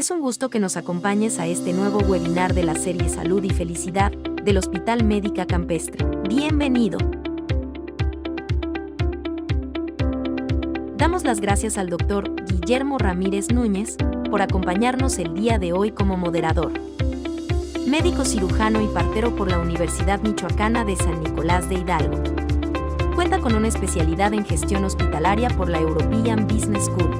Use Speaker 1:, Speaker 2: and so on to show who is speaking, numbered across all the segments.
Speaker 1: Es un gusto que nos acompañes a este nuevo webinar de la serie Salud y Felicidad del Hospital Médica Campestre. Bienvenido. Damos las gracias al Dr. Guillermo Ramírez Núñez por acompañarnos el día de hoy como moderador. Médico cirujano y partero por la Universidad Michoacana de San Nicolás de Hidalgo. Cuenta con una especialidad en gestión hospitalaria por la European Business School.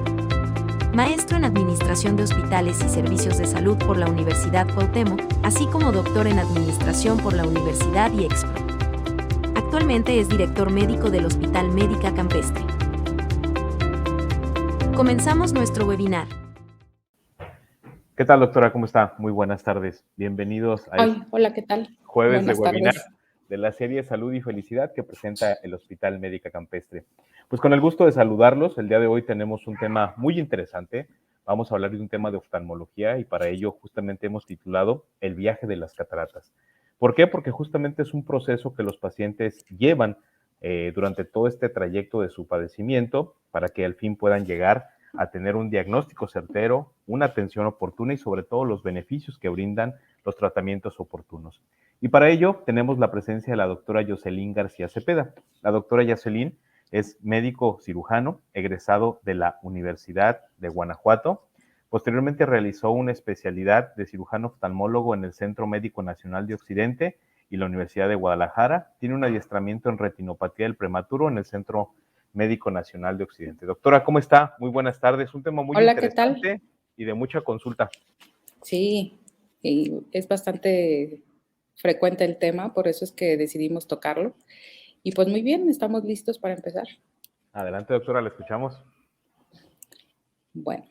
Speaker 1: Maestro en Administración de Hospitales y Servicios de Salud por la Universidad Cuauhtémoc, así como doctor en Administración por la Universidad IEXPRO. Actualmente es director médico del Hospital Médica Campestre. Comenzamos nuestro webinar.
Speaker 2: ¿Qué tal, doctora? ¿Cómo está? Muy buenas tardes. Bienvenidos a
Speaker 3: Hola, ¿qué tal?
Speaker 2: Jueves
Speaker 3: Buenas
Speaker 2: de webinar
Speaker 3: tardes.
Speaker 2: De la serie Salud y Felicidad que presenta el Hospital Médica Campestre. Pues con el gusto de saludarlos, el día de hoy tenemos un tema muy interesante. Vamos a hablar de un tema de oftalmología y para ello justamente hemos titulado El viaje de las cataratas. ¿Por qué? Porque justamente es un proceso que los pacientes llevan durante todo este trayecto de su padecimiento para que al fin puedan llegar a tener un diagnóstico certero, una atención oportuna y sobre todo los beneficios que brindan los tratamientos oportunos. Y para ello tenemos la presencia de la doctora Yoselín García Cepeda. La doctora Yoselín es médico cirujano, egresado de la Universidad de Guanajuato. Posteriormente realizó una especialidad de cirujano oftalmólogo en el Centro Médico Nacional de Occidente y la Universidad de Guadalajara. Tiene un adiestramiento en retinopatía del prematuro en el Centro Médico Nacional de Occidente. Doctora, ¿cómo está? Muy buenas tardes. Un tema muy
Speaker 3: Hola, ¿qué tal?
Speaker 2: interesante y de mucha consulta.
Speaker 3: Sí, y es bastante frecuente el tema, por eso es que decidimos tocarlo. Y pues muy bien, estamos listos para empezar.
Speaker 2: Adelante, doctora, la escuchamos.
Speaker 3: Bueno.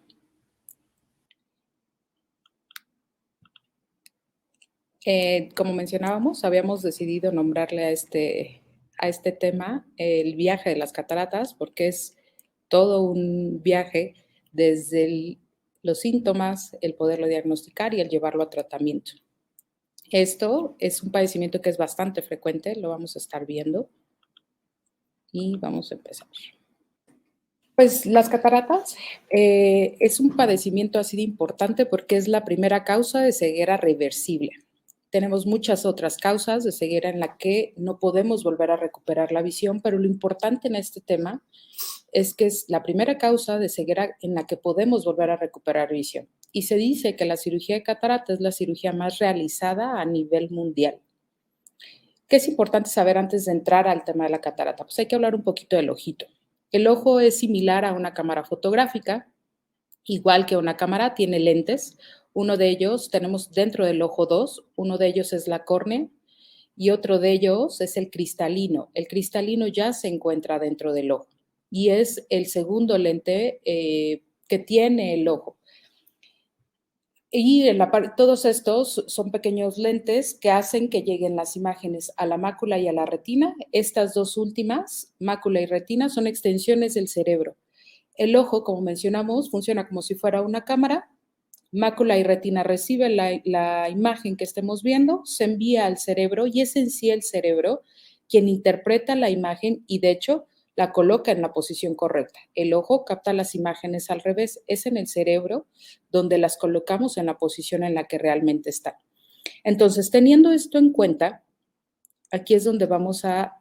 Speaker 3: Como mencionábamos, habíamos decidido nombrarle a este tema el viaje de las cataratas, porque es todo un viaje desde los síntomas, el poderlo diagnosticar y el llevarlo a tratamiento. Esto es un padecimiento que es bastante frecuente, lo vamos a estar viendo y vamos a empezar. Pues las cataratas es un padecimiento así de importante porque es la primera causa de ceguera reversible. Tenemos muchas otras causas de ceguera en la que no podemos volver a recuperar la visión, pero lo importante en este tema es que es la primera causa de ceguera en la que podemos volver a recuperar visión. Y se dice que la cirugía de catarata es la cirugía más realizada a nivel mundial. ¿Qué es importante saber antes de entrar al tema de la catarata? Pues hay que hablar un poquito del ojito. El ojo es similar a una cámara fotográfica, igual que una cámara, tiene lentes. Uno de ellos tenemos dentro del ojo dos, uno de ellos es la córnea y otro de ellos es el cristalino. El cristalino ya se encuentra dentro del ojo y es el segundo lente que tiene el ojo. Y todos estos son pequeños lentes que hacen que lleguen las imágenes a la mácula y a la retina. Estas dos últimas, mácula y retina, son extensiones del cerebro. El ojo, como mencionamos, funciona como si fuera una cámara. Mácula y retina reciben la imagen que estemos viendo, se envía al cerebro y es en sí el cerebro quien interpreta la imagen y de hecho la coloca en la posición correcta. El ojo capta las imágenes al revés, es en el cerebro donde las colocamos en la posición en la que realmente están. Entonces, teniendo esto en cuenta, aquí es donde vamos a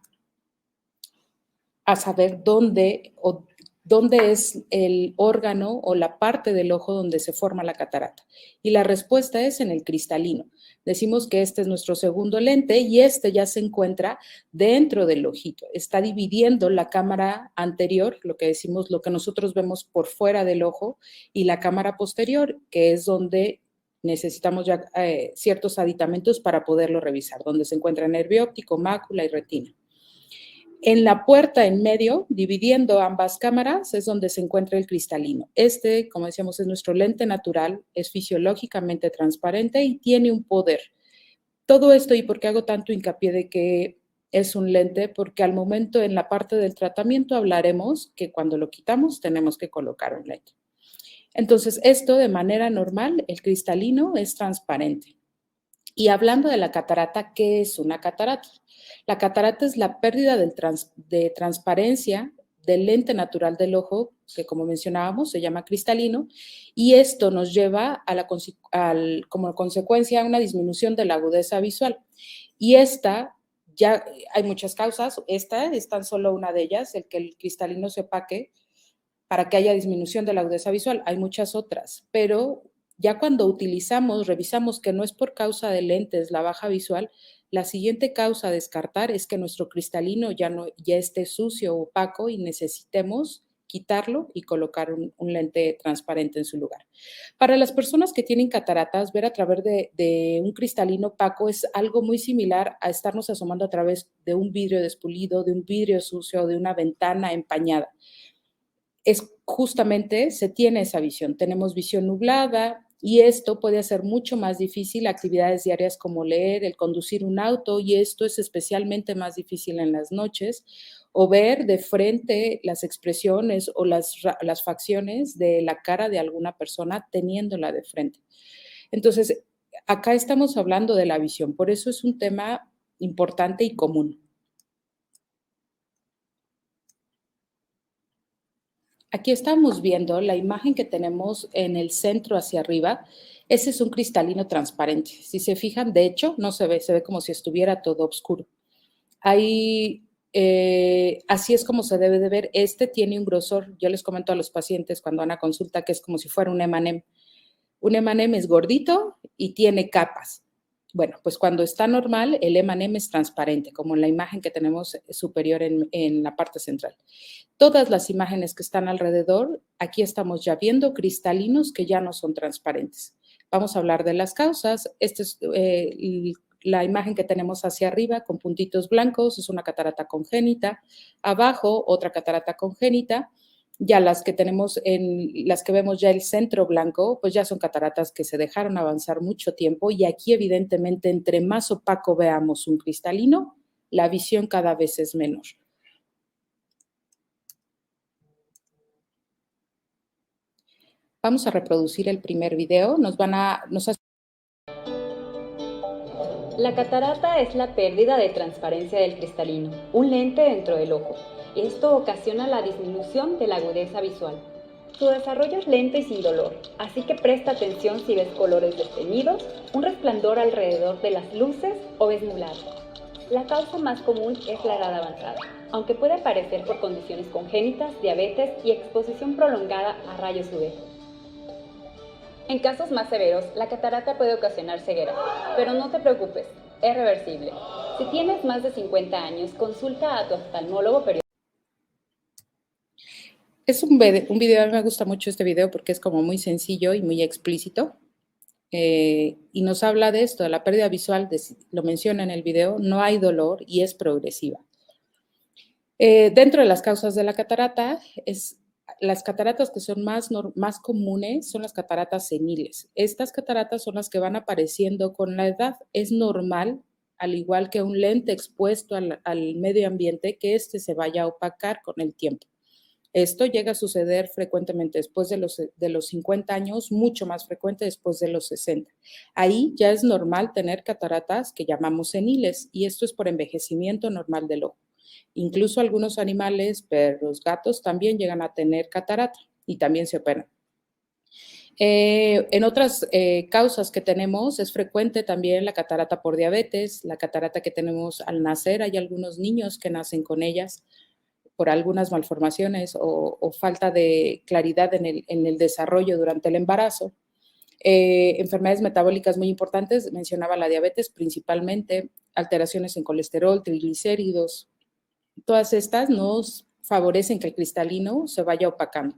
Speaker 3: saber dónde es el órgano o la parte del ojo donde se forma la catarata. Y la respuesta es en el cristalino. Decimos que este es nuestro segundo lente y este ya se encuentra dentro del ojito. Está dividiendo la cámara anterior, lo que decimos, lo que nosotros vemos por fuera del ojo, y la cámara posterior, que es donde necesitamos ya ciertos aditamentos para poderlo revisar, donde se encuentra nervio óptico, mácula y retina. En la puerta en medio, dividiendo ambas cámaras, es donde se encuentra el cristalino. Este, como decíamos, es nuestro lente natural, es fisiológicamente transparente y tiene un poder. Todo esto, ¿y por qué hago tanto hincapié de que es un lente? Porque al momento en la parte del tratamiento hablaremos que cuando lo quitamos tenemos que colocar un lente. Entonces, esto de manera normal, el cristalino es transparente. Y hablando de la catarata, ¿qué es una catarata? La catarata es la pérdida de transparencia del lente natural del ojo, que como mencionábamos se llama cristalino, y esto nos lleva a como consecuencia a una disminución de la agudeza visual. Y esta, ya hay muchas causas, esta es tan solo una de ellas, el que el cristalino se opaque para que haya disminución de la agudeza visual. Hay muchas otras, pero ya cuando revisamos que no es por causa de lentes la baja visual, la siguiente causa a descartar es que nuestro cristalino ya esté sucio o opaco y necesitemos quitarlo y colocar un lente transparente en su lugar. Para las personas que tienen cataratas, ver a través de un cristalino opaco es algo muy similar a estarnos asomando a través de un vidrio despulido, de un vidrio sucio, de una ventana empañada. Es justamente, se tiene esa visión, tenemos visión nublada y esto puede hacer mucho más difícil actividades diarias como leer, el conducir un auto, y esto es especialmente más difícil en las noches, o ver de frente las expresiones o las facciones de la cara de alguna persona teniéndola de frente. Entonces, acá estamos hablando de la visión, por eso es un tema importante y común. Aquí estamos viendo la imagen que tenemos en el centro hacia arriba. Ese es un cristalino transparente. Si se fijan, de hecho, no se ve como si estuviera todo oscuro. Ahí, así es como se debe de ver. Este tiene un grosor, yo les comento a los pacientes cuando van a consulta que es como si fuera un M&M. Un M&M es gordito y tiene capas. Bueno, pues cuando está normal, el M&M es transparente, como en la imagen que tenemos superior en la parte central. Todas las imágenes que están alrededor, aquí estamos ya viendo cristalinos que ya no son transparentes. Vamos a hablar de las causas. Esta es la imagen que tenemos hacia arriba con puntitos blancos, es una catarata congénita. Abajo, otra catarata congénita. Ya las que vemos ya el centro blanco, pues ya son cataratas que se dejaron avanzar mucho tiempo, y aquí evidentemente entre más opaco veamos un cristalino, la visión cada vez es menor. Vamos a reproducir el primer video.
Speaker 4: La catarata es la pérdida de transparencia del cristalino, un lente dentro del ojo. Esto ocasiona la disminución de la agudeza visual. Su desarrollo es lento y sin dolor, así que presta atención si ves colores desteñidos, un resplandor alrededor de las luces o ves nublado. La causa más común es la edad avanzada, aunque puede aparecer por condiciones congénitas, diabetes y exposición prolongada a rayos UV. En casos más severos, la catarata puede ocasionar ceguera, pero no te preocupes, es reversible. Si tienes más de 50 años, consulta a tu oftalmólogo periódico.
Speaker 3: Es un video, a mí me gusta mucho este video porque es como muy sencillo y muy explícito. Y nos habla de esto, de la pérdida visual, lo menciona en el video, no hay dolor y es progresiva. Dentro de las causas de la catarata, las cataratas que son más comunes son las cataratas seniles. Estas cataratas son las que van apareciendo con la edad. Es normal, al igual que un lente expuesto al medio ambiente, que se vaya a opacar con el tiempo. Esto llega a suceder frecuentemente después de los 50 años, mucho más frecuente después de los 60. Ahí ya es normal tener cataratas que llamamos seniles, y esto es por envejecimiento normal del ojo. Incluso algunos animales, perros, gatos, también llegan a tener catarata y también se operan. En otras causas que tenemos, es frecuente también la catarata por diabetes, la catarata que tenemos al nacer. Hay algunos niños que nacen con ellas por algunas malformaciones o falta de claridad en el desarrollo durante el embarazo. Enfermedades metabólicas muy importantes, mencionaba la diabetes principalmente, alteraciones en colesterol, triglicéridos. Todas estas nos favorecen que el cristalino se vaya opacando.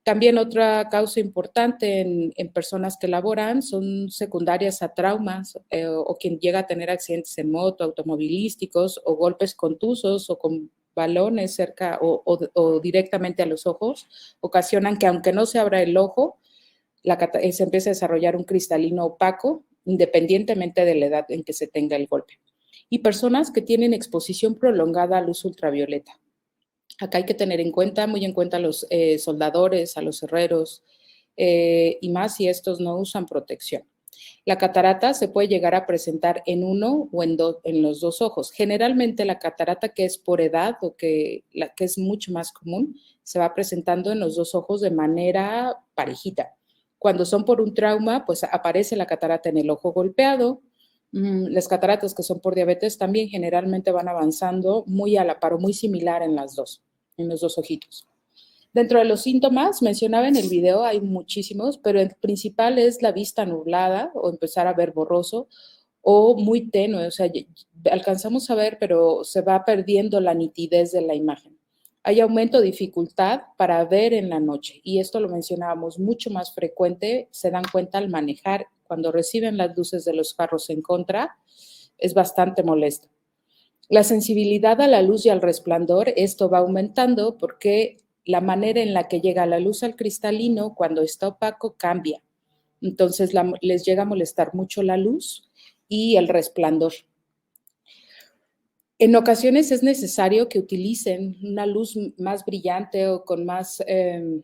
Speaker 3: También otra causa importante en personas que laboran son secundarias a traumas o quien llega a tener accidentes en moto, automovilísticos o golpes contusos o con balones cerca o directamente a los ojos, ocasionan que aunque no se abra el ojo, se empieza a desarrollar un cristalino opaco independientemente de la edad en que se tenga el golpe. Y personas que tienen exposición prolongada a luz ultravioleta. Acá hay que tener muy en cuenta a los soldadores, a los herreros, y más si estos no usan protección. La catarata se puede llegar a presentar en uno o en los dos ojos. Generalmente la catarata que es por edad o la que es mucho más común se va presentando en los dos ojos de manera parejita. Cuando son por un trauma, pues aparece la catarata en el ojo golpeado. Las cataratas que son por diabetes también generalmente van avanzando muy a la par o muy similar en los dos ojitos. Dentro de los síntomas, mencionaba en el video, hay muchísimos, pero el principal es la vista nublada o empezar a ver borroso o muy tenue, o sea, alcanzamos a ver, pero se va perdiendo la nitidez de la imagen. Hay aumento de dificultad para ver en la noche y esto lo mencionábamos mucho más frecuente, se dan cuenta al manejar, cuando reciben las luces de los carros en contra, es bastante molesto. La sensibilidad a la luz y al resplandor, esto va aumentando porque la manera en la que llega la luz al cristalino cuando está opaco cambia. Entonces les llega a molestar mucho la luz y el resplandor. En ocasiones es necesario que utilicen una luz más brillante o con más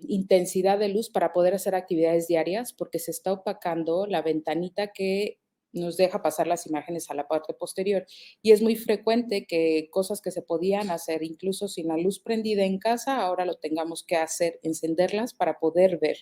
Speaker 3: intensidad de luz para poder hacer actividades diarias porque se está opacando la ventanita que nos deja pasar las imágenes a la parte posterior. Y es muy frecuente que cosas que se podían hacer incluso sin la luz prendida en casa, ahora lo tengamos que hacer, encenderlas para poder ver.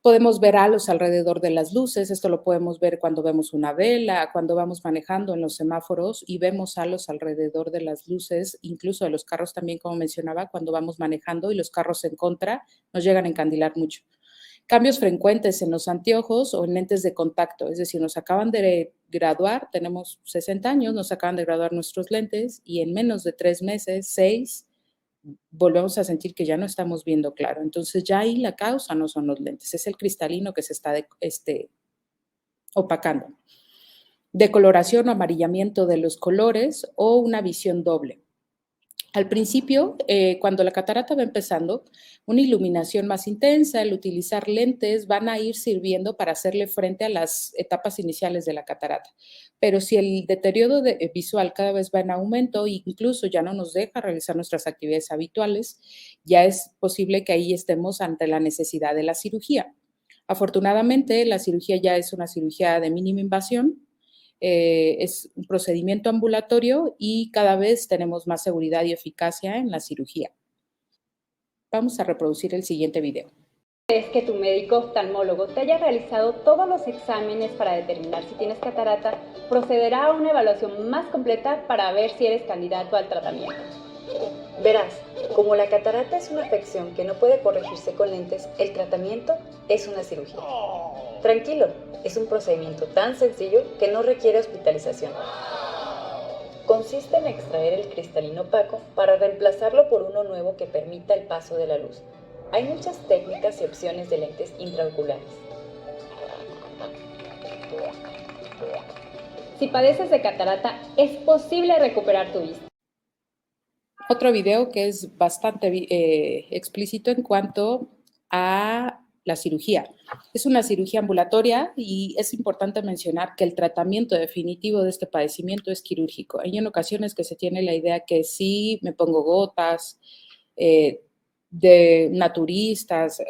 Speaker 3: Podemos ver halos alrededor de las luces, esto lo podemos ver cuando vemos una vela, cuando vamos manejando en los semáforos y vemos halos alrededor de las luces, incluso de los carros también, como mencionaba, cuando vamos manejando y los carros en contra nos llegan a encandilar mucho. Cambios frecuentes en los anteojos o en lentes de contacto, es decir, nos acaban de graduar, tenemos 60 años, nos acaban de graduar nuestros lentes y en menos de 3 meses, 6, volvemos a sentir que ya no estamos viendo claro. Entonces ya ahí la causa no son los lentes, es el cristalino que se está opacando. Decoloración o amarillamiento de los colores o una visión doble. Al principio, cuando la catarata va empezando, una iluminación más intensa, el utilizar lentes van a ir sirviendo para hacerle frente a las etapas iniciales de la catarata. Pero si el deterioro visual cada vez va en aumento e incluso ya no nos deja realizar nuestras actividades habituales, ya es posible que ahí estemos ante la necesidad de la cirugía. Afortunadamente, la cirugía ya es una cirugía de mínima invasión, es un procedimiento ambulatorio y cada vez tenemos más seguridad y eficacia en la cirugía. Vamos a reproducir el siguiente video.
Speaker 4: Es que tu médico oftalmólogo te haya realizado todos los exámenes para determinar si tienes catarata, procederá a una evaluación más completa para ver si eres candidato al tratamiento.
Speaker 5: Verás, como la catarata es una afección que no puede corregirse con lentes, el tratamiento es una cirugía. Tranquilo, es un procedimiento tan sencillo que no requiere hospitalización. Consiste en extraer el cristalino opaco para reemplazarlo por uno nuevo que permita el paso de la luz. Hay muchas técnicas y opciones de lentes intraoculares.
Speaker 4: Si padeces de catarata, es posible recuperar tu vista.
Speaker 3: Otro video que es bastante explícito en cuanto a la cirugía. Es una cirugía ambulatoria y es importante mencionar que el tratamiento definitivo de este padecimiento es quirúrgico. Hay en ocasiones que se tiene la idea que si me pongo gotas de naturistas,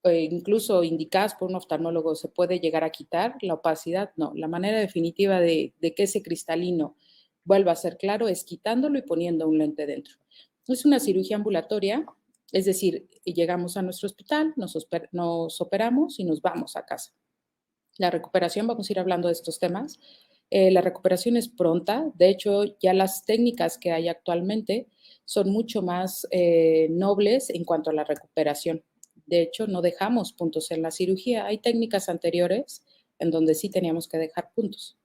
Speaker 3: incluso indicadas por un oftalmólogo, se puede llegar a quitar la opacidad. No, la manera definitiva de que ese cristalino vuelva a ser claro es quitándolo y poniendo un lente dentro. Es una cirugía ambulatoria, es decir, llegamos a nuestro hospital, nos operamos y nos vamos a casa. La recuperación, vamos a ir hablando de estos temas. La recuperación es pronta, de hecho ya las técnicas que hay actualmente son mucho más nobles en cuanto a la recuperación. De hecho, no dejamos puntos en la cirugía. Hay técnicas anteriores en donde sí teníamos que dejar puntos.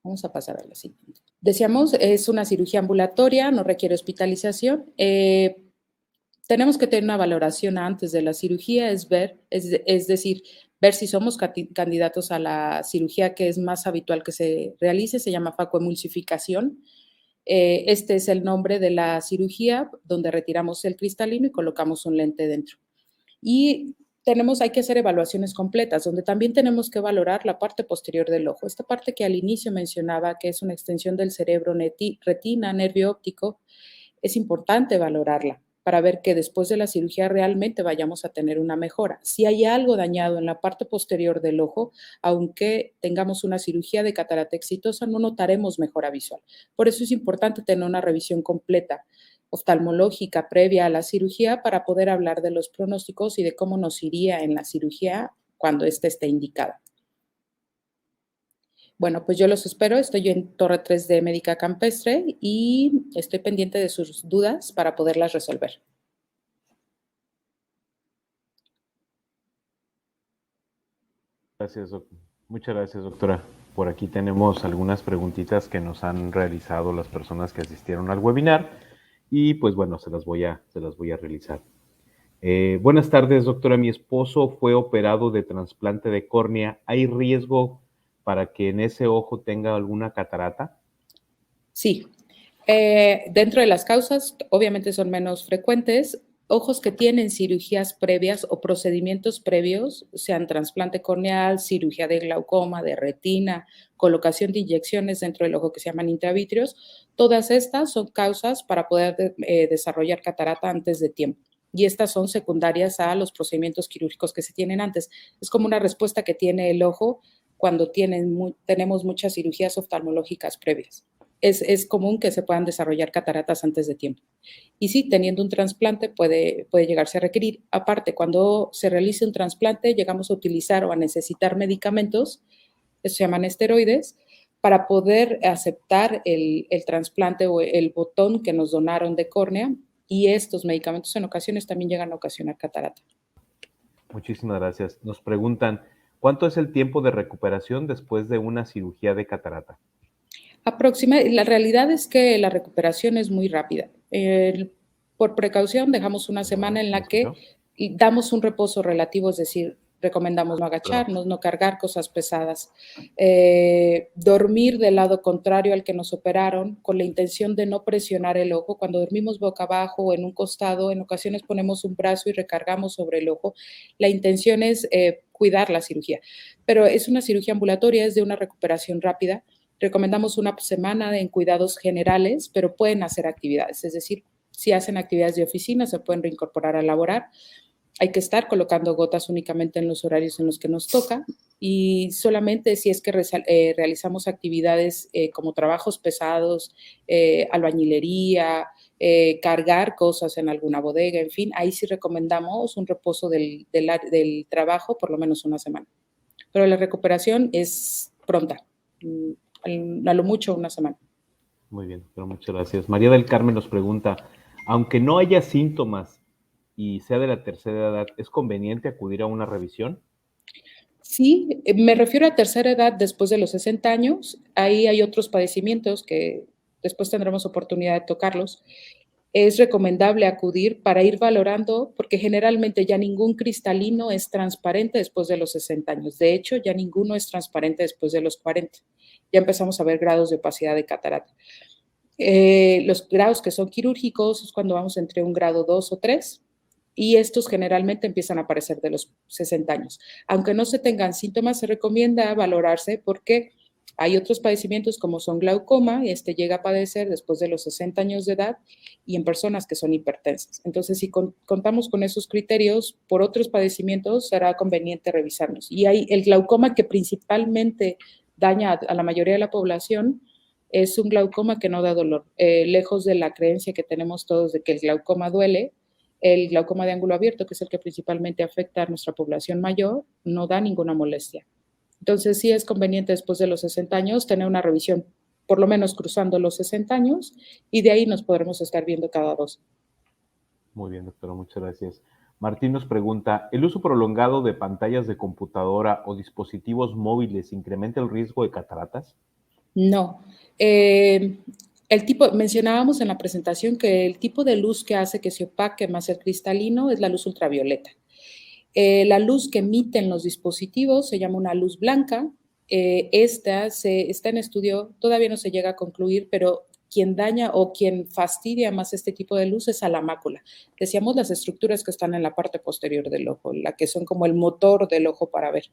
Speaker 3: Vamos a pasar a la siguiente. Decíamos, es una cirugía ambulatoria, no requiere hospitalización. Tenemos que tener una valoración antes de la cirugía, es decir, ver si somos candidatos a la cirugía que es más habitual que se realice, se llama facoemulsificación. Este es el nombre de la cirugía donde retiramos el cristalino y colocamos un lente dentro. Y hay que hacer evaluaciones completas, donde también tenemos que valorar la parte posterior del ojo. Esta parte que al inicio mencionaba, que es una extensión del cerebro, retina, nervio óptico, es importante valorarla. para ver que después de la cirugía realmente vayamos a tener una mejora. Si hay algo dañado en la parte posterior del ojo, aunque tengamos una cirugía de catarata exitosa, no notaremos mejora visual. Por eso es importante tener una revisión completa oftalmológica previa a la cirugía para poder hablar de los pronósticos y de cómo nos iría en la cirugía cuando ésta esté indicada. Bueno, pues yo los espero. Estoy en Torre 3D Médica Campestre y estoy pendiente de sus dudas para poderlas resolver.
Speaker 2: Muchas gracias, doctora. Por aquí tenemos algunas preguntitas que nos han realizado las personas que asistieron al webinar y pues bueno, se las voy a realizar. Buenas tardes, doctora. Mi esposo fue operado de trasplante de córnea. ¿Hay riesgo para que en ese ojo tenga alguna catarata?
Speaker 3: Sí. Dentro de las causas, obviamente son menos frecuentes. Ojos que tienen cirugías previas o procedimientos previos, sean trasplante corneal, cirugía de glaucoma, de retina, colocación de inyecciones dentro del ojo que se llaman intravítreos, todas estas son causas para poder desarrollar catarata antes de tiempo. Y estas son secundarias a los procedimientos quirúrgicos que se tienen antes. Es como una respuesta que tiene el ojo cuando tenemos muchas cirugías oftalmológicas previas. Es común que se puedan desarrollar cataratas antes de tiempo. Y sí, teniendo un trasplante puede llegarse a requerir. Aparte, cuando se realice un trasplante, llegamos a utilizar o a necesitar medicamentos, que se llaman esteroides, para poder aceptar el trasplante o el botón que nos donaron de córnea, y estos medicamentos en ocasiones también llegan a ocasionar catarata.
Speaker 2: Muchísimas gracias. Nos preguntan, ¿cuánto es el tiempo de recuperación después de una cirugía de catarata?
Speaker 3: La realidad es que la recuperación es muy rápida. Por precaución dejamos una semana en la que damos un reposo relativo, es decir, recomendamos no agacharnos, no cargar cosas pesadas, dormir del lado contrario al que nos operaron con la intención de no presionar el ojo. Cuando dormimos boca abajo o en un costado, en ocasiones ponemos un brazo y recargamos sobre el ojo. La intención es cuidar la cirugía, pero es una cirugía ambulatoria, es de una recuperación rápida. Recomendamos una semana en cuidados generales, pero pueden hacer actividades, es decir, si hacen actividades de oficina, se pueden reincorporar a laborar. Hay que estar colocando gotas únicamente en los horarios en los que nos toca y solamente si es que realizamos actividades como trabajos pesados, albañilería, cargar cosas en alguna bodega, en fin, ahí sí recomendamos un reposo del trabajo por lo menos una semana. Pero la recuperación es pronta. A lo mucho una semana.
Speaker 2: Muy bien, pero muchas gracias. María del Carmen nos pregunta, aunque no haya síntomas y sea de la tercera edad, ¿es conveniente acudir a una revisión?
Speaker 3: Sí, me refiero a tercera edad después de los 60 años. Ahí hay otros padecimientos que después tendremos oportunidad de tocarlos. Es recomendable acudir para ir valorando, porque generalmente ya ningún cristalino es transparente después de los 60 años. De hecho, ya ninguno es transparente después de los 40. Ya empezamos a ver grados de opacidad de catarata. Los grados que son quirúrgicos es cuando vamos entre un grado 2 o 3, y estos generalmente empiezan a aparecer de los 60 años. Aunque no se tengan síntomas, se recomienda valorarse porque hay otros padecimientos como son glaucoma, y llega a padecer después de los 60 años de edad y en personas que son hipertensas. Entonces, si contamos con esos criterios, por otros padecimientos será conveniente revisarnos. Y hay el glaucoma que principalmente daña a la mayoría de la población, es un glaucoma que no da dolor. Lejos de la creencia que tenemos todos de que el glaucoma duele, el glaucoma de ángulo abierto, que es el que principalmente afecta a nuestra población mayor, no da ninguna molestia. Entonces, sí es conveniente después de los 60 años tener una revisión, por lo menos cruzando los 60 años, y de ahí nos podremos estar viendo cada 2.
Speaker 2: Muy bien, doctora, muchas gracias. Martín nos pregunta, ¿el uso prolongado de pantallas de computadora o dispositivos móviles incrementa el riesgo de cataratas?
Speaker 3: No. Mencionábamos en la presentación que el tipo de luz que hace que se opaque más el cristalino es la luz ultravioleta. La luz que emiten los dispositivos se llama una luz blanca. Está en estudio, todavía no se llega a concluir, pero quien daña o quien fastidia más este tipo de luz es a la mácula. Decíamos las estructuras que están en la parte posterior del ojo, la que son como el motor del ojo para ver.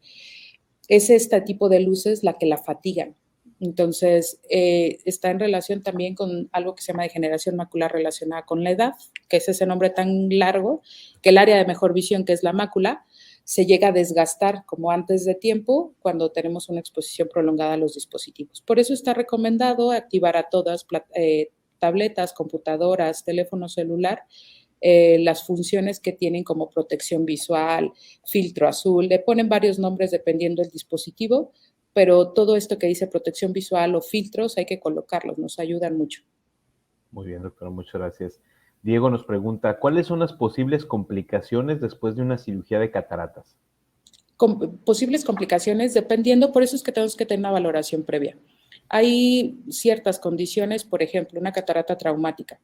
Speaker 3: Es este tipo de luces la que la fatigan. Entonces, está en relación también con algo que se llama degeneración macular relacionada con la edad, que es ese nombre tan largo, que el área de mejor visión, que es la mácula, se llega a desgastar como antes de tiempo cuando tenemos una exposición prolongada a los dispositivos. Por eso está recomendado activar a todas tabletas, computadoras, teléfono celular, las funciones que tienen como protección visual, filtro azul, le ponen varios nombres dependiendo del dispositivo, pero todo esto que dice protección visual o filtros hay que colocarlos, nos ayudan mucho.
Speaker 2: Muy bien, doctora, muchas gracias. Diego nos pregunta, ¿cuáles son las posibles complicaciones después de una cirugía de cataratas?
Speaker 3: Posibles complicaciones dependiendo, por eso es que tenemos que tener una valoración previa. Hay ciertas condiciones, por ejemplo, una catarata traumática.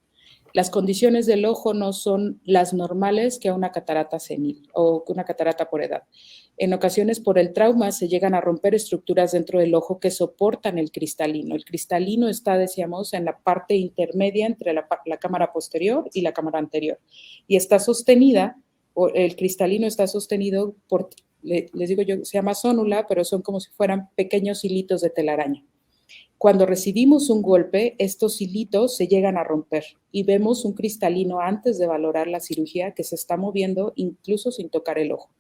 Speaker 3: Las condiciones del ojo no son las normales que a una catarata senil o una catarata por edad. En ocasiones, por el trauma, se llegan a romper estructuras dentro del ojo que soportan el cristalino. El cristalino está, decíamos, en la parte intermedia entre la cámara posterior y la cámara anterior. Y está sostenida, el cristalino está sostenido por, les digo yo, se llama zónula, pero son como si fueran pequeños hilitos de telaraña. Cuando recibimos un golpe, estos hilitos se llegan a romper y vemos un cristalino antes de valorar la cirugía que se está moviendo incluso sin tocar el ojo.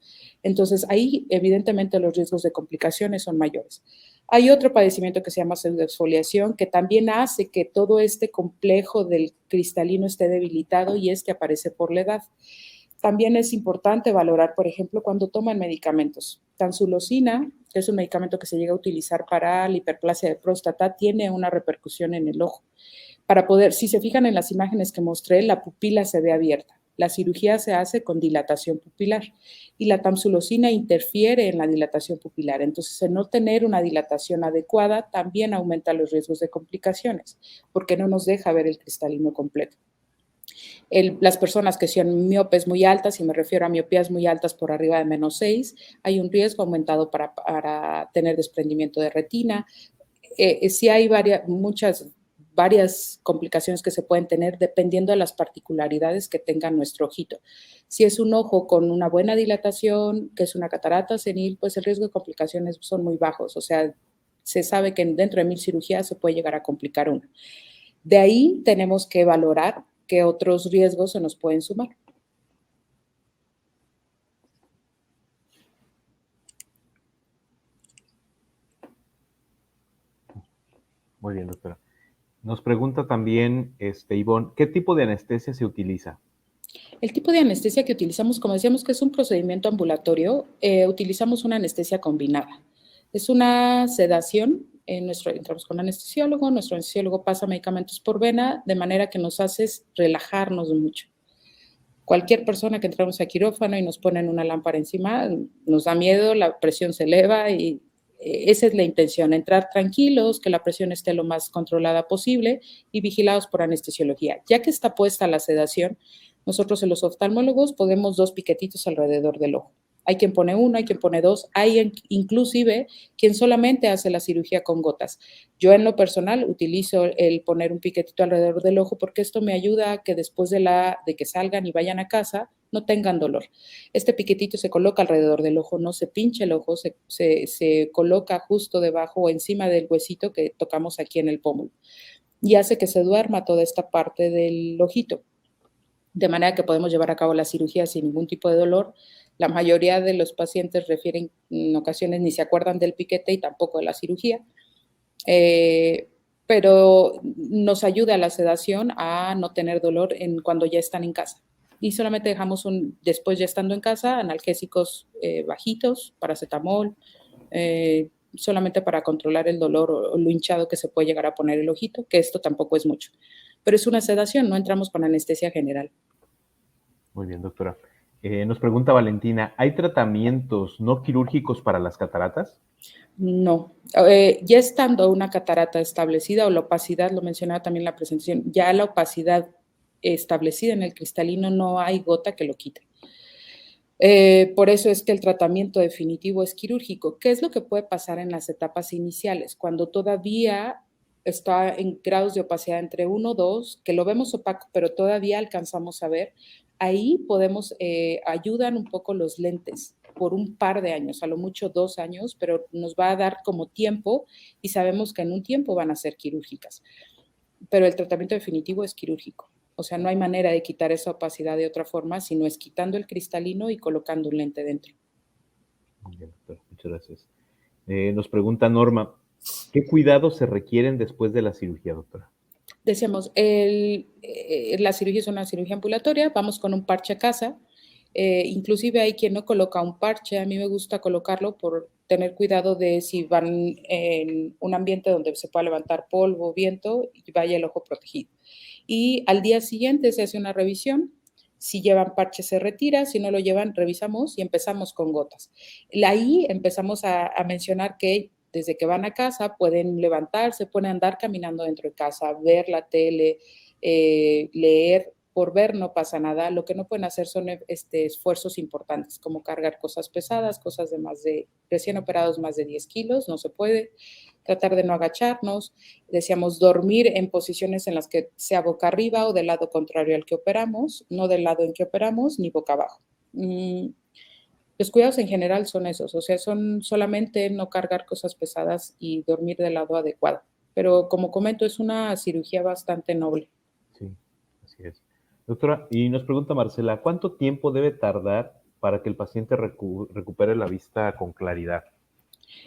Speaker 3: Entonces, ahí evidentemente los riesgos de complicaciones son mayores. Hay otro padecimiento que se llama pseudoexfoliación que también hace que todo este complejo del cristalino esté debilitado y este aparece por la edad. También es importante valorar, por ejemplo, cuando toman medicamentos. Tansulosina, que es un medicamento que se llega a utilizar para la hiperplasia de próstata, tiene una repercusión en el ojo. Para poder, si se fijan en las imágenes que mostré, la pupila se ve abierta. La cirugía se hace con dilatación pupilar y la tamsulosina interfiere en la dilatación pupilar. Entonces, el no tener una dilatación adecuada también aumenta los riesgos de complicaciones porque no nos deja ver el cristalino completo. Las personas que sean miopes muy altas, y me refiero a miopías muy altas por arriba de -6, hay un riesgo aumentado para tener desprendimiento de retina. Sí hay varias complicaciones que se pueden tener dependiendo de las particularidades que tenga nuestro ojito. Si es un ojo con una buena dilatación, que es una catarata senil, pues el riesgo de complicaciones son muy bajos. O sea, se sabe que dentro de 1000 cirugías se puede llegar a complicar una. De ahí tenemos que valorar qué otros riesgos se nos pueden sumar.
Speaker 2: Muy bien, doctora. Nos pregunta también, Ivonne, ¿qué tipo de anestesia se utiliza?
Speaker 3: El tipo de anestesia que utilizamos, como decíamos que es un procedimiento ambulatorio, utilizamos una anestesia combinada. Es una sedación, entramos con anestesiólogo, nuestro anestesiólogo pasa medicamentos por vena, de manera que nos hace relajarnos mucho. Cualquier persona que entramos a quirófano y nos ponen una lámpara encima, nos da miedo, la presión se eleva y esa es la intención, entrar tranquilos, que la presión esté lo más controlada posible y vigilados por anestesiología. Ya que está puesta la sedación, nosotros en los oftalmólogos ponemos 2 piquetitos alrededor del ojo. Hay quien pone 1, hay quien pone 2, hay inclusive quien solamente hace la cirugía con gotas. Yo en lo personal utilizo el poner un piquetito alrededor del ojo porque esto me ayuda a que después de que salgan y vayan a casa no tengan dolor. Este piquetito se coloca alrededor del ojo, no se pincha el ojo, se coloca justo debajo o encima del huesito que tocamos aquí en el pómulo y hace que se duerma toda esta parte del ojito, de manera que podemos llevar a cabo la cirugía sin ningún tipo de dolor. La mayoría de los pacientes refieren en ocasiones ni se acuerdan del piquete y tampoco de la cirugía, pero nos ayuda la sedación a no tener dolor cuando ya están en casa. Y solamente dejamos después ya estando en casa, analgésicos bajitos, paracetamol, solamente para controlar el dolor o lo hinchado que se puede llegar a poner el ojito, que esto tampoco es mucho. Pero es una sedación, no entramos con anestesia general.
Speaker 2: Muy bien, doctora. Nos pregunta Valentina, ¿hay tratamientos no quirúrgicos para las cataratas?
Speaker 3: No. Ya estando una catarata establecida o la opacidad, lo mencionaba también en la presentación, ya la opacidad establecida en el cristalino no hay gota que lo quite. Por eso es que el tratamiento definitivo es quirúrgico. ¿Qué es lo que puede pasar en las etapas iniciales? Cuando todavía está en grados de opacidad entre 1 o 2, que lo vemos opaco, pero todavía alcanzamos a ver, ahí ayudan un poco los lentes. por un par de años, a lo mucho 2 años, pero nos va a dar como tiempo y sabemos que en un tiempo van a ser quirúrgicas. Pero el tratamiento definitivo es quirúrgico. O sea, no hay manera de quitar esa opacidad de otra forma, sino es quitando el cristalino y colocando un lente dentro.
Speaker 2: Muy bien, doctora, muchas gracias. Nos pregunta Norma, ¿qué cuidados se requieren después de la cirugía, doctora?
Speaker 3: Decíamos, la cirugía es una cirugía ambulatoria, vamos con un parche a casa. Inclusive hay quien no coloca un parche, a mí me gusta colocarlo por tener cuidado de si van en un ambiente donde se pueda levantar polvo, viento y vaya el ojo protegido. Y al día siguiente se hace una revisión. Si llevan parche se retira, si no lo llevan revisamos y empezamos con gotas. Ahí empezamos a mencionar que desde que van a casa pueden levantarse, pueden andar caminando dentro de casa, ver la tele, leer. Por ver no pasa nada. Lo que no pueden hacer son esfuerzos importantes, como cargar cosas pesadas, cosas de recién operados más de 10 kilos, no se puede. Tratar de no agacharnos. Decíamos dormir en posiciones en las que sea boca arriba o del lado contrario al que operamos, no del lado en que operamos ni boca abajo. Los cuidados en general son esos, o sea, son solamente no cargar cosas pesadas y dormir del lado adecuado. Pero como comento, es una cirugía bastante noble.
Speaker 2: Sí, así es. Doctora, y nos pregunta Marcela, ¿cuánto tiempo debe tardar para que el paciente recupere la vista con claridad?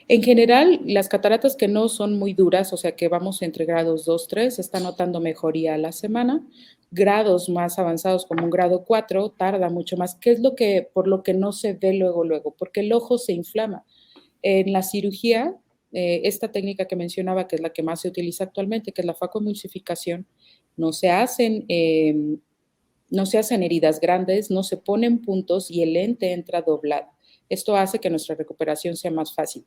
Speaker 3: En general, las cataratas que no son muy duras, o sea que vamos entre grados 2, 3, se está notando mejoría a la semana. Grados más avanzados como un grado 4 tarda mucho más. ¿Qué es por lo que no se ve luego? Porque el ojo se inflama. En la cirugía, esta técnica que mencionaba, que es la que más se utiliza actualmente, que es la facoemulsificación, no se hacen heridas grandes, no se ponen puntos y el lente entra doblado. Esto hace que nuestra recuperación sea más fácil.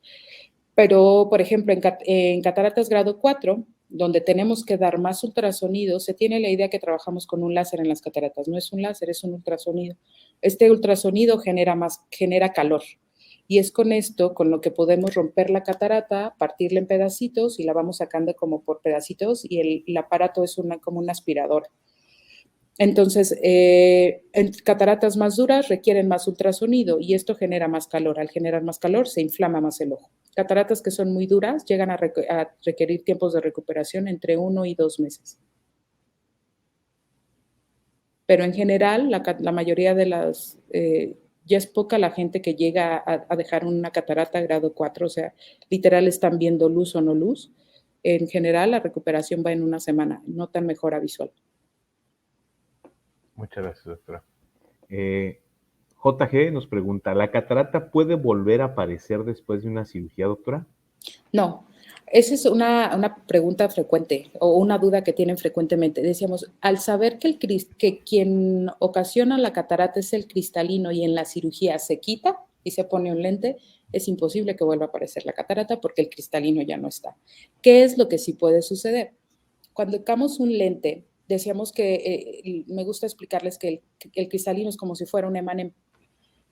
Speaker 3: Pero, por ejemplo, en cataratas grado 4, donde tenemos que dar más ultrasonido, se tiene la idea que trabajamos con un láser en las cataratas. No es un láser, es un ultrasonido. Este ultrasonido genera calor. Y es con esto con lo que podemos romper la catarata, partirla en pedacitos y la vamos sacando como por pedacitos y el aparato es como una aspiradora. Entonces, en cataratas más duras requieren más ultrasonido y esto genera más calor. Al generar más calor, se inflama más el ojo. Cataratas que son muy duras llegan a requerir tiempos de recuperación entre 1 y 2 meses. Pero en general, la mayoría de las... ya es poca la gente que llega a dejar una catarata grado 4, o sea, literal están viendo luz o no luz. En general, la recuperación va en una semana, no tan mejora visual.
Speaker 2: Muchas gracias, doctora. JG nos pregunta, ¿la catarata puede volver a aparecer después de una cirugía, doctora?
Speaker 3: No, esa es una pregunta frecuente o una duda que tienen frecuentemente. Decíamos, al saber que quien ocasiona la catarata es el cristalino y en la cirugía se quita y se pone un lente, es imposible que vuelva a aparecer la catarata porque el cristalino ya no está. ¿Qué es lo que sí puede suceder? Cuando colocamos un lente, decíamos que me gusta explicarles que el cristalino es como si fuera un emanem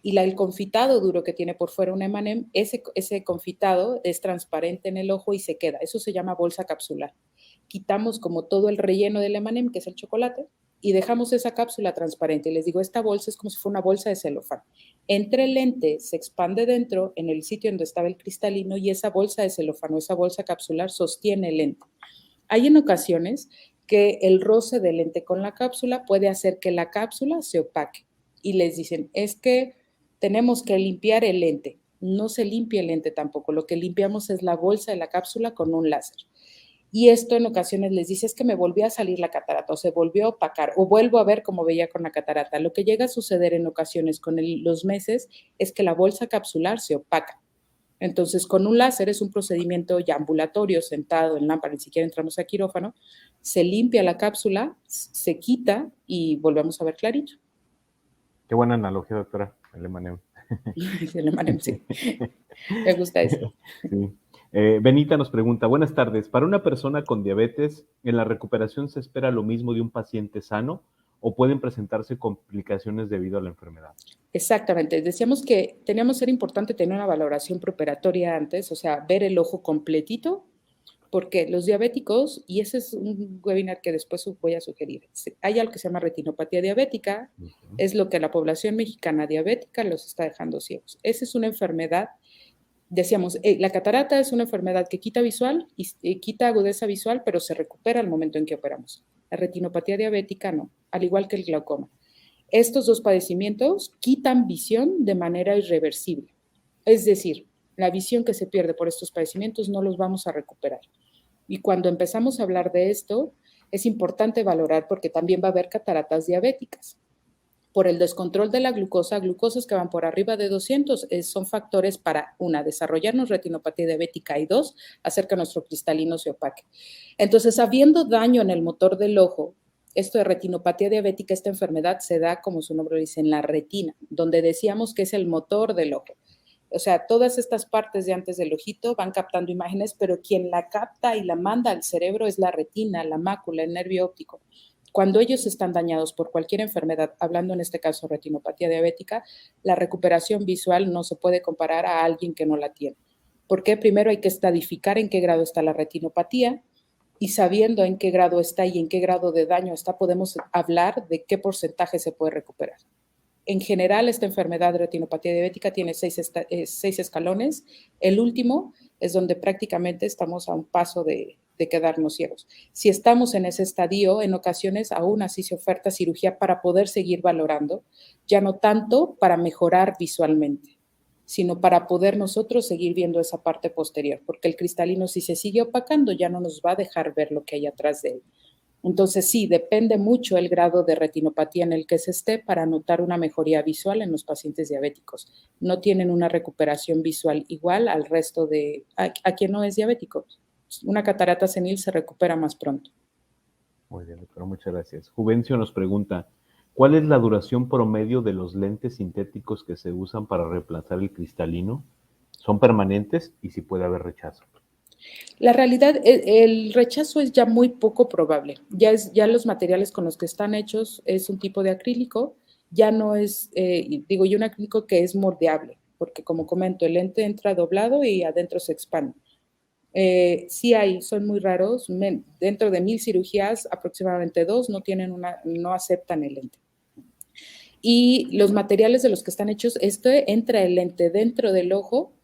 Speaker 3: y el confitado duro que tiene por fuera un emanem, ese confitado es transparente en el ojo y se queda. Eso se llama bolsa capsular. Quitamos como todo el relleno del emanem, que es el chocolate, y dejamos esa cápsula transparente. Les digo, esta bolsa es como si fuera una bolsa de celofán. Entre el lente se expande dentro, en el sitio donde estaba el cristalino, y esa bolsa de celofán o esa bolsa capsular sostiene el lente. Hay en ocasiones que el roce del lente con la cápsula puede hacer que la cápsula se opaque. Y les dicen, es que tenemos que limpiar el lente. No se limpia el lente tampoco. Lo que limpiamos es la bolsa de la cápsula con un láser. Y esto en ocasiones les dice, es que me volvió a salir la catarata o se volvió a opacar o vuelvo a ver como veía con la catarata. Lo que llega a suceder en ocasiones con los meses es que la bolsa capsular se opaca. Entonces, con un láser es un procedimiento ya ambulatorio, sentado en lámpara, ni siquiera entramos a quirófano, se limpia la cápsula, se quita y volvemos a ver clarito.
Speaker 2: Qué buena analogía, doctora, el emanem.
Speaker 3: El emanem, sí. Me gusta eso.
Speaker 2: Sí. Benita nos pregunta, buenas tardes, ¿para una persona con diabetes, en la recuperación se espera lo mismo de un paciente sano o pueden presentarse complicaciones debido a la enfermedad?
Speaker 3: Exactamente. Decíamos que teníamos que ser importante tener una valoración preoperatoria antes, o sea, ver el ojo completito Porque los diabéticos, y ese es un webinar que después voy a sugerir, hay algo que se llama retinopatía diabética, es lo que la población mexicana diabética los está dejando ciegos. Esa es una enfermedad, decíamos, la catarata es una enfermedad que quita visual y quita agudeza visual, pero se recupera al momento en que operamos. La retinopatía diabética no, al igual que el glaucoma. Estos dos padecimientos quitan visión de manera irreversible. Es decir, la visión que se pierde por estos padecimientos no los vamos a recuperar. Y cuando empezamos a hablar de esto, es importante valorar porque también va a haber cataratas diabéticas. Por el descontrol de la glucosa, glucosas que van por arriba de 200 son factores para, una, desarrollarnos retinopatía diabética y dos, hacer que nuestro cristalino se opaque. Entonces, habiendo daño en el motor del ojo, esto de retinopatía diabética, esta enfermedad se da, como su nombre dice, en la retina, donde decíamos que es el motor del ojo. O sea, todas estas partes de antes del ojito van captando imágenes, pero quien la capta y la manda al cerebro es la retina, la mácula, el nervio óptico. Cuando ellos están dañados por cualquier enfermedad, hablando en este caso retinopatía diabética, la recuperación visual no se puede comparar a alguien que no la tiene. Porque primero hay que estadificar en qué grado está la retinopatía y sabiendo en qué grado está y en qué grado de daño está, podemos hablar de qué porcentaje se puede recuperar. En general, esta enfermedad de retinopatía diabética tiene 6 escalones. El último es donde prácticamente estamos a un paso de quedarnos ciegos. Si estamos en ese estadio, en ocasiones aún así se oferta cirugía para poder seguir valorando, ya no tanto para mejorar visualmente, sino para poder nosotros seguir viendo esa parte posterior, porque el cristalino, si se sigue opacando, ya no nos va a dejar ver lo que hay atrás de él. Entonces, sí, depende mucho el grado de retinopatía en el que se esté para notar una mejoría visual en los pacientes diabéticos. No tienen una recuperación visual igual al resto de a quien no es diabético. Una catarata senil se recupera más pronto.
Speaker 2: Muy bien, doctora, muchas gracias. Juvencio nos pregunta, ¿cuál es la duración promedio de los lentes sintéticos que se usan para reemplazar el cristalino? ¿Son permanentes y si puede haber rechazo?
Speaker 3: La realidad, el rechazo es ya muy poco probable. Ya los materiales con los que están hechos es un tipo de acrílico, ya no es, y un acrílico que es moldeable, porque como comento, el lente entra doblado y adentro se expande. Sí son muy raros, dentro de 1000 cirugías, aproximadamente 2 no aceptan el lente. Y los materiales de los que están hechos, entra el lente dentro del ojo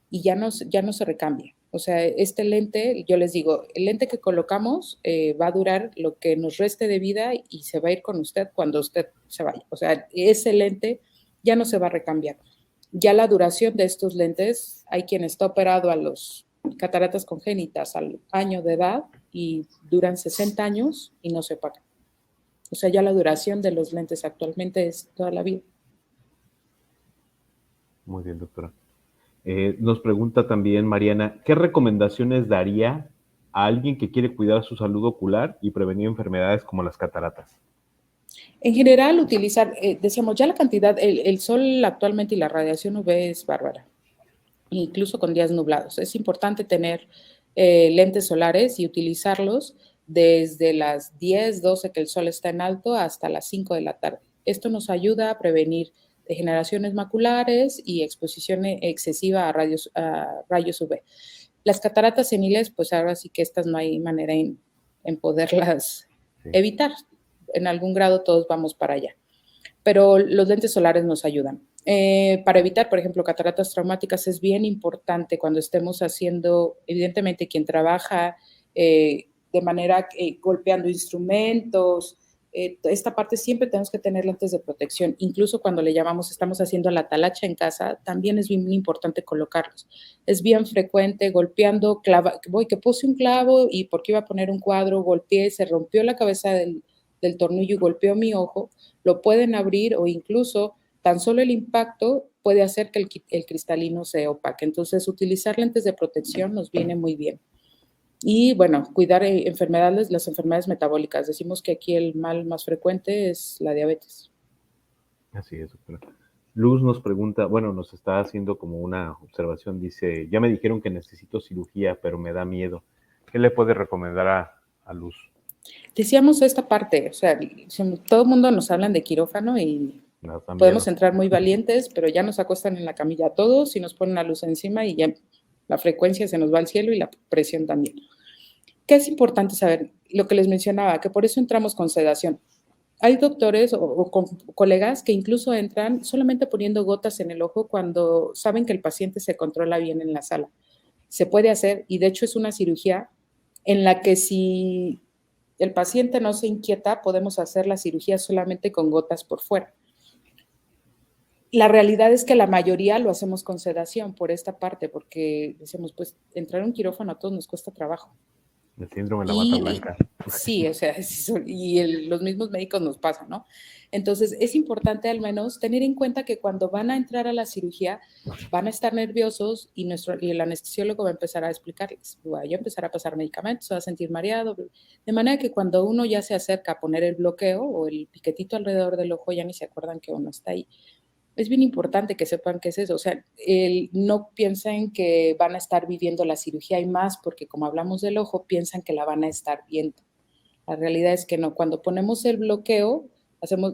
Speaker 3: y ya no se recambia. O sea, este lente, yo les digo, el lente que colocamos va a durar lo que nos reste de vida y se va a ir con usted cuando usted se vaya. O sea, ese lente ya no se va a recambiar. Ya la duración de estos lentes, hay quien está operado a los cataratas congénitas al año de edad y duran 60 años y no se opacan. O sea, ya la duración de los lentes actualmente es toda la vida.
Speaker 2: Muy bien, doctora. Nos pregunta también Mariana, ¿qué recomendaciones daría a alguien que quiere cuidar su salud ocular y prevenir enfermedades como las cataratas?
Speaker 3: En general, utilizar, decíamos, ya la cantidad, el sol actualmente y la radiación UV es bárbara, incluso con días nublados. Es importante tener lentes solares y utilizarlos desde las 10, 12 que el sol está en alto hasta las 5 de la tarde. Esto nos ayuda a prevenir degeneraciones maculares y exposición excesiva a rayos UV. Las cataratas seniles, pues ahora sí que estas no hay manera en poderlas evitar. En algún grado todos vamos para allá. Pero los lentes solares nos ayudan. Para evitar, por ejemplo, cataratas traumáticas es bien importante cuando estemos haciendo, evidentemente, quien trabaja de manera golpeando instrumentos, esta parte siempre tenemos que tener lentes de protección, incluso cuando le llamamos, estamos haciendo la talacha en casa, también es bien importante colocarlos. Es bien frecuente golpeando, que puse un clavo y porque iba a poner un cuadro, golpeé, se rompió la cabeza del tornillo y golpeó mi ojo, lo pueden abrir o incluso tan solo el impacto puede hacer que el cristalino se opaque. Entonces, utilizar lentes de protección nos viene muy bien. Y bueno, cuidar las enfermedades metabólicas. Decimos que aquí el mal más frecuente es la diabetes.
Speaker 2: Así es, doctora. Luz nos pregunta, nos está haciendo como una observación, dice, ya me dijeron que necesito cirugía, pero me da miedo. ¿Qué le puede recomendar a Luz?
Speaker 3: Decíamos esta parte, o sea, todo el mundo nos hablan de quirófano y podemos entrar muy valientes, pero ya nos acuestan en la camilla todos y nos ponen la luz encima y ya la frecuencia se nos va al cielo y la presión también. ¿Qué es importante saber? Lo que les mencionaba, que por eso entramos con sedación. Hay doctores o colegas que incluso entran solamente poniendo gotas en el ojo cuando saben que el paciente se controla bien en la sala. Se puede hacer y de hecho es una cirugía en la que si el paciente no se inquieta, podemos hacer la cirugía solamente con gotas por fuera. La realidad es que la mayoría lo hacemos con sedación por esta parte, porque decimos, pues entrar a un quirófano a todos nos cuesta trabajo.
Speaker 2: El síndrome de la bata
Speaker 3: Y
Speaker 2: blanca.
Speaker 3: sí, o sea, los mismos médicos nos pasan, ¿no? Entonces, es importante al menos tener en cuenta que cuando van a entrar a la cirugía van a estar nerviosos y el anestesiólogo va a empezar a explicarles, va a empezar a pasar medicamentos, se va a sentir mareado, de manera que cuando uno ya se acerca a poner el bloqueo o el piquetito alrededor del ojo, ya ni se acuerdan que uno está ahí. Es bien importante que sepan qué es eso, o sea, no piensen que van a estar viviendo la cirugía y más, porque como hablamos del ojo, piensan que la van a estar viendo. La realidad es que no, cuando ponemos el bloqueo,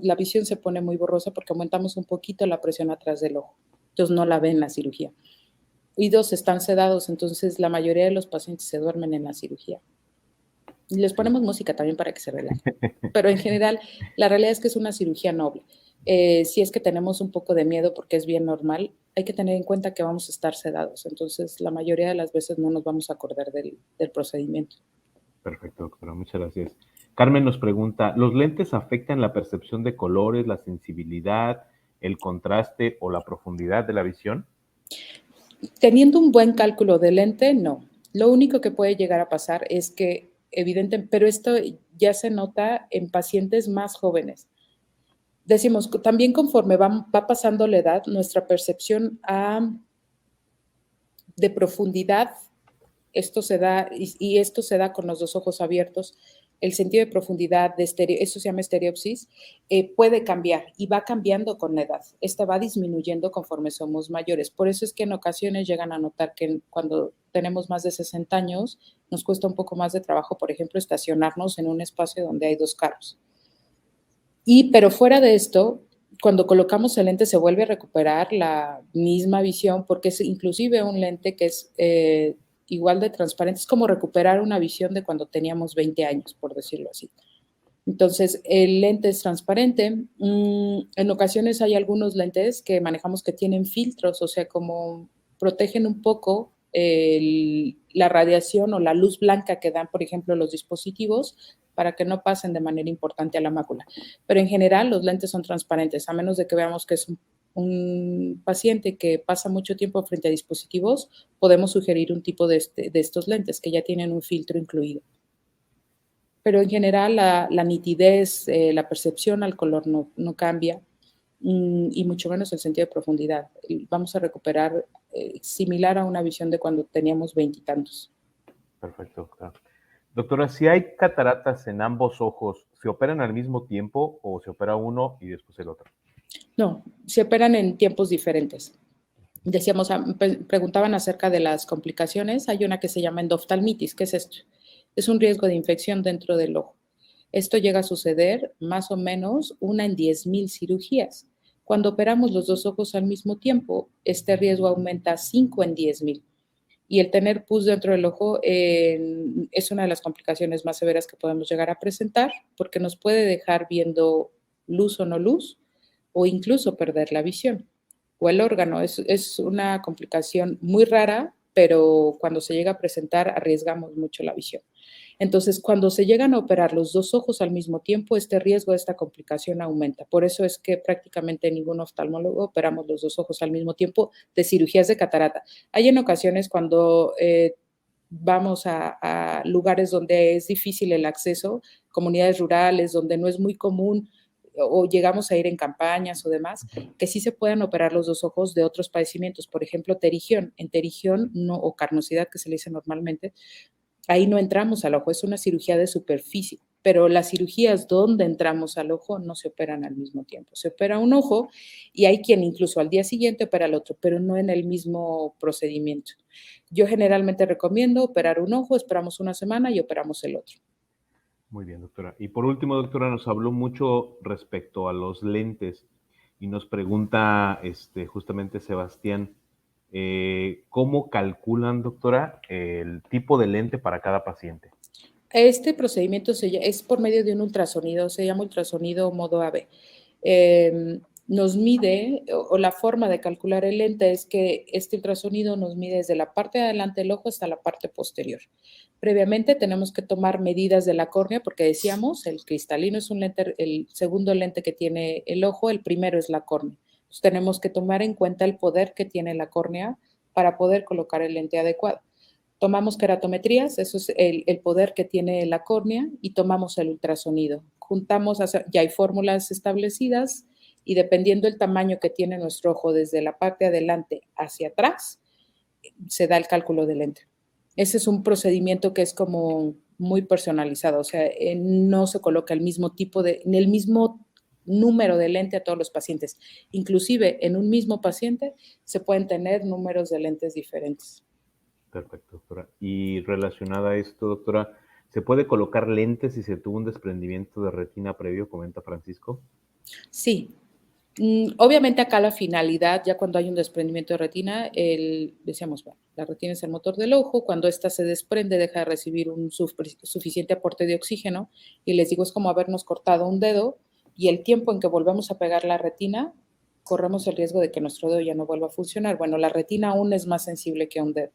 Speaker 3: la visión se pone muy borrosa porque aumentamos un poquito la presión atrás del ojo, entonces no la ven la cirugía. Y dos, están sedados, entonces la mayoría de los pacientes se duermen en la cirugía. Y les ponemos música también para que se relajen. Pero en general, la realidad es que es una cirugía noble. Si es que tenemos un poco de miedo porque es bien normal, hay que tener en cuenta que vamos a estar sedados. Entonces, la mayoría de las veces no nos vamos a acordar del procedimiento.
Speaker 2: Perfecto, doctora. Muchas gracias. Carmen nos pregunta, ¿los lentes afectan la percepción de colores, la sensibilidad, el contraste o la profundidad de la visión?
Speaker 3: Teniendo un buen cálculo de lente, no. Lo único que puede llegar a pasar es que, evidentemente, pero esto ya se nota en pacientes más jóvenes. Decimos, también conforme va pasando la edad, nuestra percepción de profundidad, esto se da, y esto se da con los dos ojos abiertos, el sentido de profundidad, eso se llama estereopsis, puede cambiar y va cambiando con la edad. Esta va disminuyendo conforme somos mayores. Por eso es que en ocasiones llegan a notar que cuando tenemos más de 60 años, nos cuesta un poco más de trabajo, por ejemplo, estacionarnos en un espacio donde hay dos carros. Pero fuera de esto, cuando colocamos el lente se vuelve a recuperar la misma visión porque es inclusive un lente que es igual de transparente. Es como recuperar una visión de cuando teníamos 20 años, por decirlo así. Entonces, el lente es transparente. En ocasiones hay algunos lentes que manejamos que tienen filtros, o sea, como protegen un poco la radiación o la luz blanca que dan, por ejemplo, los dispositivos para que no pasen de manera importante a la mácula. Pero en general los lentes son transparentes, a menos de que veamos que es un paciente que pasa mucho tiempo frente a dispositivos, podemos sugerir un tipo de estos lentes que ya tienen un filtro incluido. Pero en general la nitidez, la percepción al color no cambia y mucho menos el sentido de profundidad. Vamos a recuperar similar a una visión de cuando teníamos 20 y tantos.
Speaker 2: Perfecto, doctora. Doctora, si hay cataratas en ambos ojos, ¿se operan al mismo tiempo o se opera uno y después el otro?
Speaker 3: No, se operan en tiempos diferentes. Decíamos, preguntaban acerca de las complicaciones. Hay una que se llama endoftalmitis. ¿Qué es esto? Es un riesgo de infección dentro del ojo. Esto llega a suceder más o menos 1 en 10,000 cirugías. Cuando operamos los dos ojos al mismo tiempo, este riesgo aumenta a 5 en 10,000. Y el tener pus dentro del ojo es una de las complicaciones más severas que podemos llegar a presentar porque nos puede dejar viendo luz o no luz o incluso perder la visión o el órgano. Es una complicación muy rara, pero cuando se llega a presentar arriesgamos mucho la visión. Entonces, cuando se llegan a operar los dos ojos al mismo tiempo, este riesgo de esta complicación aumenta. Por eso es que prácticamente ningún oftalmólogo operamos los dos ojos al mismo tiempo de cirugías de catarata. Hay en ocasiones cuando vamos a lugares donde es difícil el acceso, comunidades rurales, donde no es muy común o llegamos a ir en campañas o demás, que sí se pueden operar los dos ojos de otros padecimientos, por ejemplo, terigión. En terigión o carnosidad, que se le dice normalmente, ahí no entramos al ojo, es una cirugía de superficie, pero las cirugías donde entramos al ojo no se operan al mismo tiempo. Se opera un ojo y hay quien incluso al día siguiente opera el otro, pero no en el mismo procedimiento. Yo generalmente recomiendo operar un ojo, esperamos una semana y operamos el otro.
Speaker 2: Muy bien, doctora. Y por último, doctora, nos habló mucho respecto a los lentes y nos pregunta justamente Sebastián, ¿cómo calculan, doctora, el tipo de lente para cada paciente?
Speaker 3: Este procedimiento es por medio de un ultrasonido, se llama ultrasonido modo AB. Nos mide, o la forma de calcular el lente es que este ultrasonido nos mide desde la parte de adelante del ojo hasta la parte posterior. Previamente tenemos que tomar medidas de la córnea porque decíamos, el cristalino es un lente, el segundo lente que tiene el ojo, el primero es la córnea. Entonces tenemos que tomar en cuenta el poder que tiene la córnea para poder colocar el lente adecuado. Tomamos queratometrías, eso es el poder que tiene la córnea, y tomamos el ultrasonido. Juntamos, ya hay fórmulas establecidas, y dependiendo del tamaño que tiene nuestro ojo desde la parte de adelante hacia atrás, se da el cálculo del lente. Ese es un procedimiento que es como muy personalizado, o sea, no se coloca el mismo el mismo número de lente a todos los pacientes. Inclusive en un mismo paciente se pueden tener números de lentes diferentes.
Speaker 2: Perfecto, doctora. Y relacionada a esto, doctora, ¿se puede colocar lentes si se tuvo un desprendimiento de retina previo, comenta Francisco?
Speaker 3: Sí. Obviamente acá la finalidad, ya cuando hay un desprendimiento de retina, decíamos, bueno, la retina es el motor del ojo, cuando ésta se desprende deja de recibir un suficiente aporte de oxígeno, y les digo, es como habernos cortado un dedo, y el tiempo en que volvemos a pegar la retina, corremos el riesgo de que nuestro dedo ya no vuelva a funcionar. Bueno, la retina aún es más sensible que un dedo.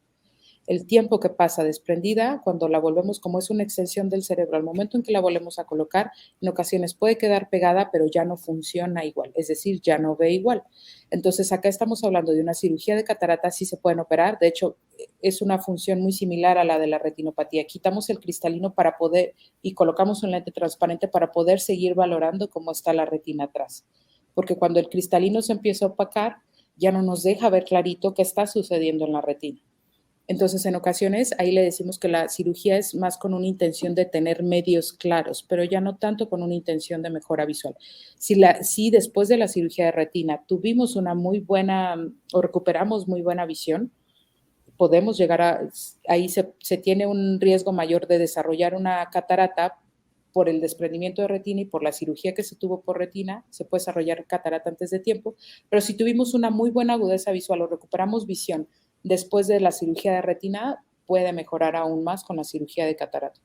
Speaker 3: El tiempo que pasa desprendida, cuando la volvemos, como es una extensión del cerebro, al momento en que la volvemos a colocar, en ocasiones puede quedar pegada, pero ya no funciona igual, es decir, ya no ve igual. Entonces, acá estamos hablando de una cirugía de catarata, sí se pueden operar, de hecho, es una función muy similar a la de la retinopatía. Quitamos el cristalino para poder, y colocamos un lente transparente para poder seguir valorando cómo está la retina atrás. Porque cuando el cristalino se empieza a opacar, ya no nos deja ver clarito qué está sucediendo en la retina. Entonces, en ocasiones, ahí le decimos que la cirugía es más con una intención de tener medios claros, pero ya no tanto con una intención de mejora visual. Si después de la cirugía de retina tuvimos una muy buena o recuperamos muy buena visión, podemos llegar ahí se tiene un riesgo mayor de desarrollar una catarata por el desprendimiento de retina y por la cirugía que se tuvo por retina, se puede desarrollar catarata antes de tiempo, pero si tuvimos una muy buena agudeza visual o recuperamos visión después de la cirugía de retina, puede mejorar aún más con la cirugía de catarata.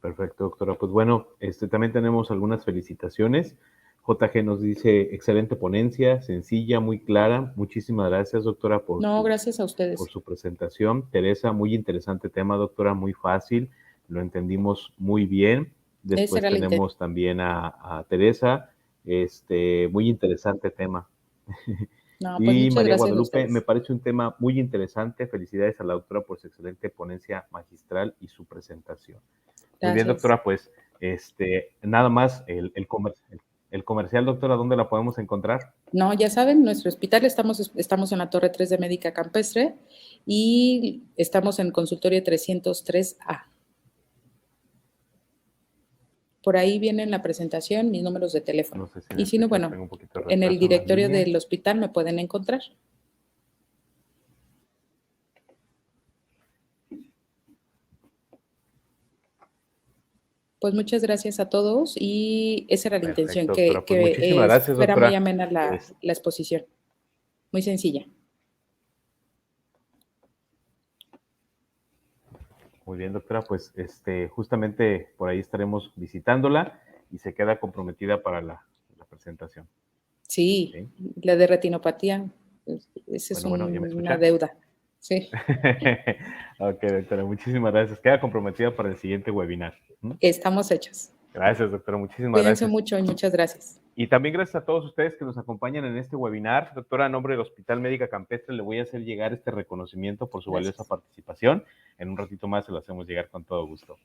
Speaker 2: Perfecto, doctora. Pues bueno, también tenemos algunas felicitaciones. JG nos dice, excelente ponencia, sencilla, muy clara. Muchísimas gracias, doctora,
Speaker 3: gracias a ustedes.
Speaker 2: Por su presentación. Teresa, muy interesante tema, doctora, muy fácil, lo entendimos muy bien. Después tenemos también a Teresa, muy interesante tema.
Speaker 3: No, pues
Speaker 2: y María Guadalupe, me parece un tema muy interesante. Felicidades a la doctora por su excelente ponencia magistral y su presentación. Gracias. Muy bien, doctora, pues nada más el comercial, doctora, ¿dónde la podemos encontrar?
Speaker 3: No, ya saben, nuestro hospital estamos en la Torre 3 de Médica Campestre y estamos en consultorio 303A. Por ahí viene en la presentación mis números de teléfono. No sé si y si no, bueno, en el directorio del hospital me pueden encontrar. Pues muchas gracias a todos y esa era la intención, que
Speaker 2: gracias,
Speaker 3: fuera muy amena la exposición. Muy sencilla.
Speaker 2: Muy bien, doctora, pues justamente por ahí estaremos visitándola y se queda comprometida para la presentación.
Speaker 3: Sí, la de retinopatía, esa es una deuda. Sí.
Speaker 2: Ok, doctora, muchísimas gracias. Queda comprometida para el siguiente webinar.
Speaker 3: Estamos hechos.
Speaker 2: Gracias, doctora, muchísimas gracias.
Speaker 3: Cuídense mucho y muchas gracias.
Speaker 2: Y también gracias a todos ustedes que nos acompañan en este webinar. Doctora, a nombre del Hospital Médica Campestre le voy a hacer llegar este reconocimiento por su valiosa participación. En un ratito más se lo hacemos llegar con todo gusto.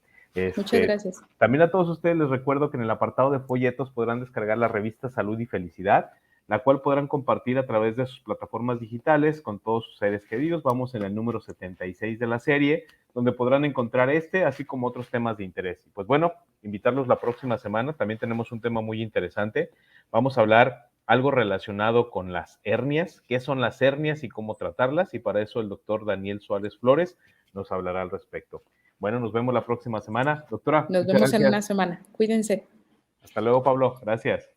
Speaker 3: Muchas gracias.
Speaker 2: También a todos ustedes les recuerdo que en el apartado de folletos podrán descargar la revista Salud y Felicidad, la cual podrán compartir a través de sus plataformas digitales con todos sus seres queridos. Vamos en el número 76 de la serie, donde podrán encontrar así como otros temas de interés. Y pues bueno, invitarlos la próxima semana. También tenemos un tema muy interesante. Vamos a hablar algo relacionado con las hernias, qué son las hernias y cómo tratarlas. Y para eso el doctor Daniel Suárez Flores nos hablará al respecto. Bueno, nos vemos la próxima semana. Doctora.
Speaker 3: Nos vemos en una semana. Cuídense.
Speaker 2: Hasta luego, Pablo. Gracias.